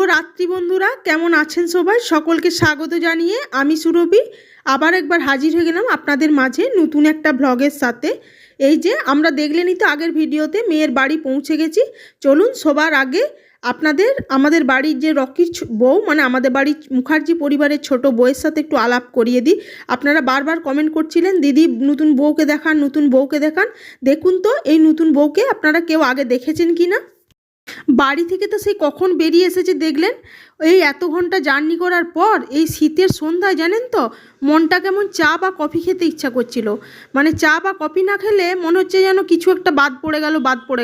শুভরাত্রি বন্ধুরা, কেমন আছেন সবাই? সকলকে স্বাগত জানিয়ে আমি সুরভি আবার একবার হাজির হয়ে গেলাম আপনাদের মাঝে নতুন একটা ব্লগের সাথে। এই যে আমরা দেখলেনই তো আগের ভিডিওতে মেয়ের বাড়ি পৌঁছে গেছি। চলুন সবার আগে আপনাদের আমাদের বাড়ির যে রকির বউ, মানে আমাদের বাড়ির মুখার্জি পরিবারের ছোট বউয়ের সাথে একটু আলাপ করিয়ে দিই। আপনারা বারবার কমেন্ট করছিলেন দিদি নতুন বউকে দেখান, নতুন বউকে দেখান। দেখুন তো এই নতুন বউকে আপনারা কেউ আগে দেখেছেন কি না। বাড়ি থেকে তো সেই কখন বেরিয়ে এসেছে দেখলেন। এই এত ঘন্টা জার্নি করার পর এই শীতের সন্ধ্যায় জানেন তো মনটা কেমন চা বা কফি খেতে ইচ্ছা করছিল। মানে চা বা কফি না খেলে মনে হচ্ছে যেন কিছু একটা বাদ পড়ে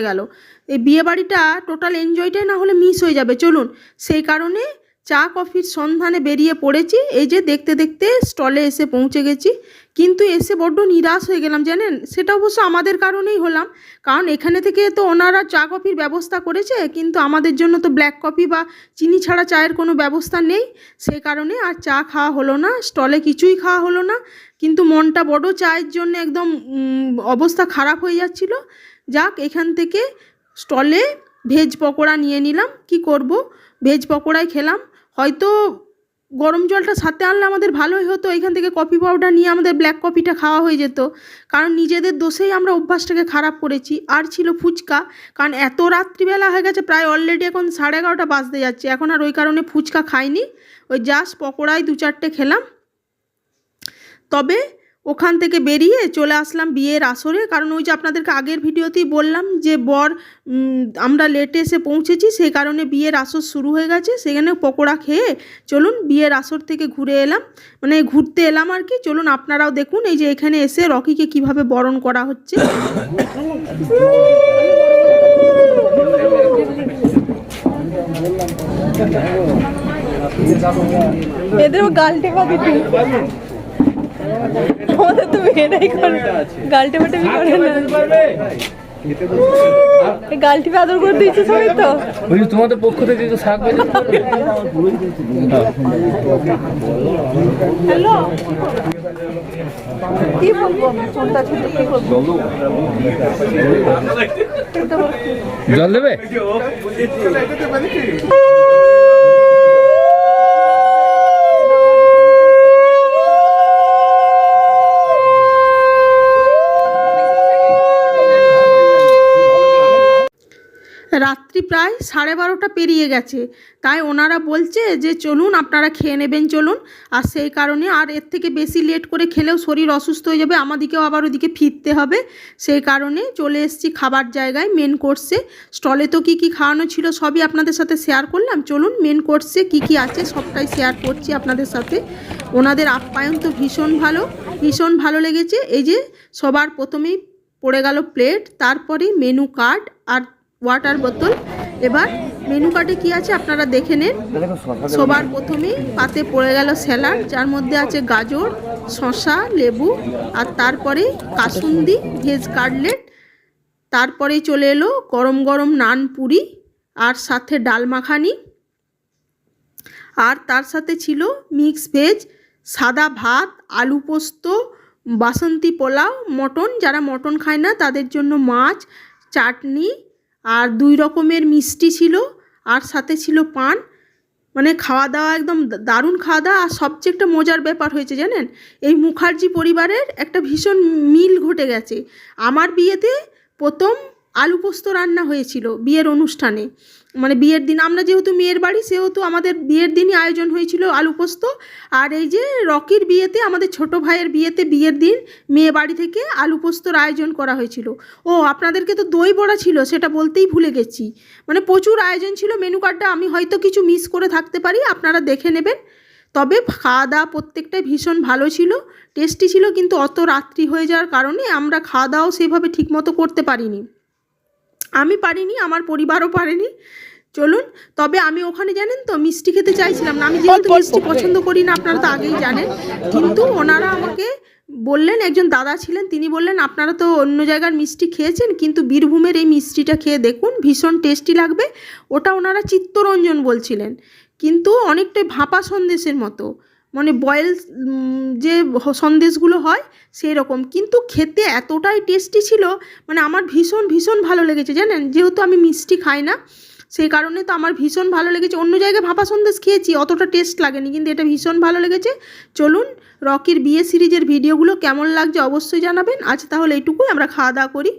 গেল। এই বিয়ে বাড়িটা টোটাল এনজয়টাই না হলে মিস হয়ে যাবে। চলুন সেই কারণে চা কফির সন্ধানে বেরিয়ে পড়েছি। এই যে দেখতে দেখতে স্টলে এসে পৌঁছে গেছি, কিন্তু এসে বড্ড নিরাশ হয়ে গেলাম জানেন। সেটা অবশ্য আমাদের কারণেই হলাম, কারণ এখানে থেকে তো ওনারা চা কফির ব্যবস্থা করেছে, কিন্তু আমাদের জন্য তো ব্ল্যাক কফি বা চিনি ছাড়া চায়ের কোনো ব্যবস্থা নেই। সেই কারণে আর চা খাওয়া হলো না, স্টলে কিছুই খাওয়া হলো না। কিন্তু মনটা বড় চায়ের জন্য একদম অবস্থা খারাপ হয়ে যাচ্ছিল। যাক, এখান থেকে স্টলে ভেজ পকোড়া নিয়ে নিলাম। কি করব, ভেজ পকোড়াই খেলাম। হয়তো গরম জলটা সাথে আনলে আমাদের ভালোই হতো, এখান থেকে কফি পাউডার নিয়ে আমাদের ব্ল্যাক কফিটা খাওয়া হয়ে যেত। কারণ নিজেদের দোষেই আমরা অভ্যাসটাকে খারাপ করেছি। আর ছিল ফুচকা, কারণ এত রাত্রিবেলা হয়ে গেছে, প্রায় অলরেডি এখন 11:30 বাজতে যাচ্ছে, এখন আর ওই কারণে ফুচকা খাইনি। ওই জাস্ট পকোড়াই 2-4টে খেলাম। তবে ওখান থেকে বেরিয়ে চলে আসলাম বিয়ের আসরে, কারণ ওই যে আপনাদেরকে আগের ভিডিওতেই বললাম যে আমরা লেটে এসে পৌঁছেছি, সেই কারণে বিয়ের আসর শুরু হয়ে গেছে। সেখানে পকোড়া খেয়ে চলুন বিয়ের আসর থেকে ঘুরতে এলাম আর কি। চলুন আপনারাও দেখুন এই যে এখানে এসে রকিকে কিভাবে বরণ করা হচ্ছে। এদের গালটে পাতি আমাদের তো মেয়েরাই করে, গালটে পাটি করে না, গালটি আদর করে দিয়েছে সবাই। তো তোমাদের পক্ষ থেকে শাক হ্যালো, কি বলবো ফোনটা ছিল, কি বলবো, জল দেবে? রাত্রি প্রায় 12:30 পেরিয়ে গেছে, তাই ওনারা বলছে যে চলুন আপনারা খেয়ে নেবেন চলুন। আর সেই কারণে আর এর থেকে বেশি লেট করে খেলেও শরীর অসুস্থ হয়ে যাবে, আমাদেরকেও আবার ওদিকে ফিরতে হবে। সেই কারণে চলে এসেছি খাবার জায়গায়, মেন কোর্সে। স্টলে তো কী খাওয়ানো ছিল সবই আপনাদের সাথে শেয়ার করলাম। চলুন মেন কোর্সে কী আছে সবটাই শেয়ার করছি আপনাদের সাথে। ওনাদের আপ্যায়ন তো ভীষণ ভালো লেগেছে। এই যে সবার প্রথমেই পড়ে গেল প্লেট, তারপরে মেনু কার্ড আর ওয়াটার বোতল। এবার মেনু কার্ডে কি আছে আপনারা দেখে নেন। সবার প্রথমেই পাতে পড়ে গেল স্যালাড, যার মধ্যে আছে গাজর, শসা, লেবু, আর তারপরে কাসুন্দি ভেজ কাটলেট। তারপরেই চলে এলো গরম গরম নান পুরি, আর সাথে ডাল মাখানি, আর তার সাথে ছিল মিক্স ভেজ, সাদা ভাত, আলু পোস্ত, বাসন্তী পোলাও, মটন, যারা মটন খায় না তাদের জন্য মাছ, চাটনি, আর 2 রকমের মিষ্টি ছিল, আর সাথে ছিল পান। মানে খাওয়া দাওয়া একদম দারুণ খাওয়া দাওয়া। আর সবচেয়ে একটা মজার ব্যাপার হয়েছে জানেন, এই মুখার্জি পরিবারের একটা ভীষণ মিল ঘটে গেছে। আমার বিয়েতে প্রথম আলু পোস্ত রান্না হয়েছিল বিয়ের অনুষ্ঠানে, মানে বিয়ের দিন। আমরা যেহেতু মেয়ের বাড়ি, সেহেতু আমাদের বিয়ের দিনই আয়োজন হয়েছিল আলু পোস্ত। আর এই যে রকির বিয়েতে, আমাদের ছোট ভাইয়ের বিয়েতে বিয়ের দিন মেয়ে বাড়ি থেকে আলু পোস্তর আয়োজন করা হয়েছিল। ও আপনাদেরকে তো দই বড়া ছিল, সেটা বলতেই ভুলে গেছি। মানে প্রচুর আয়োজন ছিল। মেনু কার্ডটা আমি হয়তো কিছু মিস করে থাকতে পারি, আপনারা দেখে নেবেন। তবে খাওয়া দাওয়া প্রত্যেকটাই ভীষণ ভালো ছিল, টেস্টি ছিল। কিন্তু অত রাত্রি হয়ে যাওয়ার কারণে আমরা খাওয়া দাওয়াও সেভাবে ঠিকমতো করতে পারিনি। আমি পারিনি, আমার পরিবারও পারেনি। চলুন, তবে আমি ওখানে জানেন তো মিষ্টি খেতে চাইছিলাম না, আমি যেহেতু মিষ্টি পছন্দ করি না, আপনারা তো আগেই জানেন। কিন্তু ওনারা আমাকে বললেন, একজন দাদা ছিলেন, তিনি বললেন আপনারা তো অন্য জায়গার মিষ্টি খেয়েছেন, কিন্তু বীরভূমের এই মিষ্টিটা খেয়ে দেখুন, ভীষণ টেস্টি লাগবে। ওটা ওনারা চিত্তরঞ্জন বলছিলেন, কিন্তু অনেকটাই ভাপা সন্দেশের মতো, মানে বয়েল যে সন্দেশগুলো হয় সেই রকম, কিন্তু খেতে এতটাই টেস্টি ছিল। মানে আমার ভীষণ ভালো লেগেছে জানেন, যেহেতু আমি মিষ্টি খাই না। সেই কারণে তো আমার ভীষণ ভালো লেগেছে। অন্য জায়গায় ভাপা সন্দেশ খেয়েছি, অতটা টেস্ট লাগেনি, কিন্তু এটা ভীষণ ভালো লেগেছে। চলুন রকির বিয়ে সিরিজের ভিডিওগুলো কেমন লাগছে অবশ্যই জানাবেন। আজ তাহলে এইটুকুই, আমরা খাওয়া দাওয়া করি।